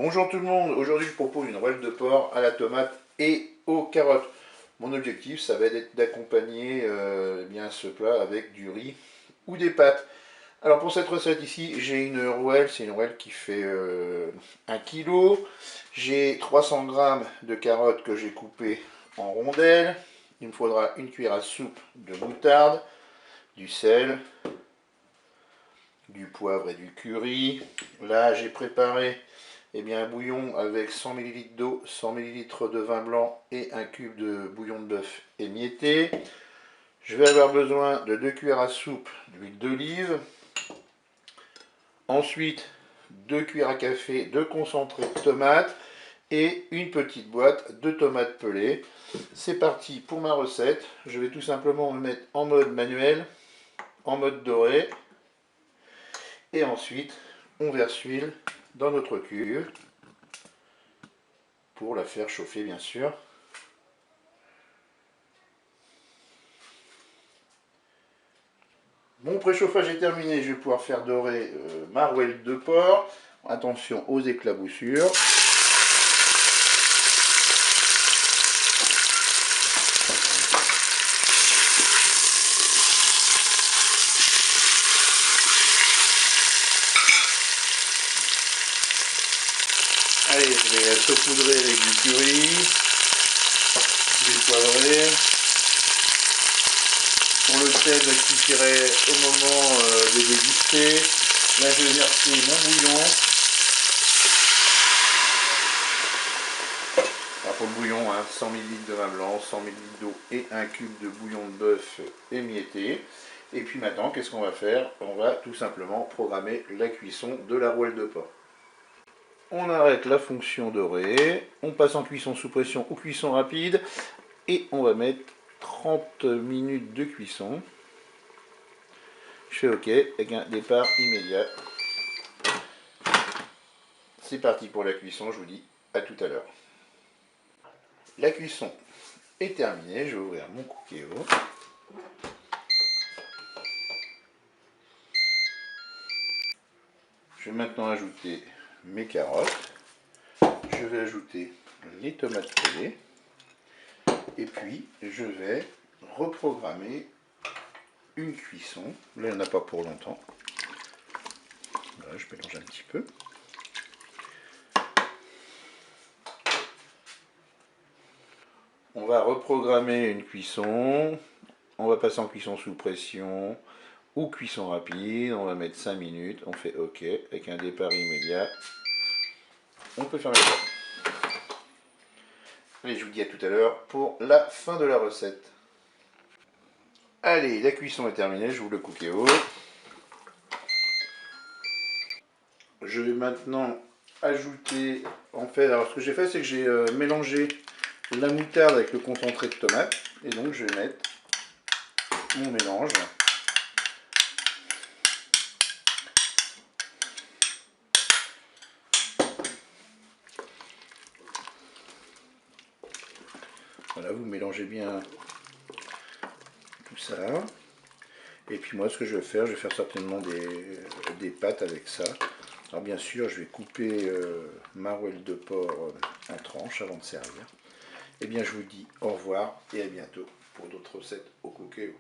Bonjour tout le monde, aujourd'hui je propose une rouelle de porc à la tomate et aux carottes. Mon objectif ça va être d'accompagner bien ce plat avec du riz ou des pâtes. Alors pour cette recette ici j'ai une rouelle, c'est une rouelle qui fait 1 kg. J'ai 300 g de carottes que j'ai coupées en rondelles. Il me faudra une cuillère à soupe de moutarde, du sel, du poivre et du curry. Là j'ai préparé un bouillon avec 100 ml d'eau, 100 ml de vin blanc et un cube de bouillon de bœuf émietté. Je vais avoir besoin de 2 cuillères à soupe d'huile d'olive. Ensuite 2 cuillères à café de concentré de tomate et une petite boîte de tomates pelées. C'est parti pour ma recette. Je vais tout simplement me mettre en mode manuel, en mode doré. Et ensuite, on verse l'huile dans notre cuve pour la faire chauffer, bien sûr. Mon préchauffage est terminé. Je vais pouvoir faire dorer ma rouelle de porc. Attention aux éclaboussures. Allez, je vais saupoudrer avec du curry, je vais poivrer. Pour le sel, je suffirait au moment de déguster. Là, je vais verser mon bouillon. Alors pour le bouillon, 100 ml de vin blanc, 100 ml d'eau et un cube de bouillon de bœuf émietté. Et puis maintenant, qu'est-ce qu'on va faire? On va tout simplement programmer la cuisson de la rouelle de porc. On arrête la fonction dorée, on passe en cuisson sous pression ou cuisson rapide et on va mettre 30 minutes de cuisson. Je fais OK avec un départ immédiat. C'est parti pour la cuisson, je vous dis à tout à l'heure. La cuisson est terminée, je vais ouvrir mon Cookéo. Je vais maintenant ajouter mes carottes, je vais ajouter les tomates pelées et puis je vais reprogrammer une cuisson. Là il n'y en a pas pour longtemps. Voilà, je mélange un petit peu. On va reprogrammer une cuisson, on va passer en cuisson sous pression ou cuisson rapide, on va mettre 5 minutes, on fait OK avec un départ immédiat. On peut fermer la porte. Allez, je vous dis à tout à l'heure pour la fin de la recette. Allez, la cuisson est terminée, j'ouvre le Cookéo. Je vais maintenant ajouter, alors ce que j'ai fait, c'est que j'ai mélangé la moutarde avec le concentré de tomate. Et donc je vais mettre mon mélange. Voilà, vous mélangez bien tout ça. Et puis moi, ce que je vais faire certainement des pâtes avec ça. Alors bien sûr, je vais couper ma rouelle de porc en tranches avant de servir. Et bien, je vous dis au revoir et à bientôt pour d'autres recettes au Cookéo.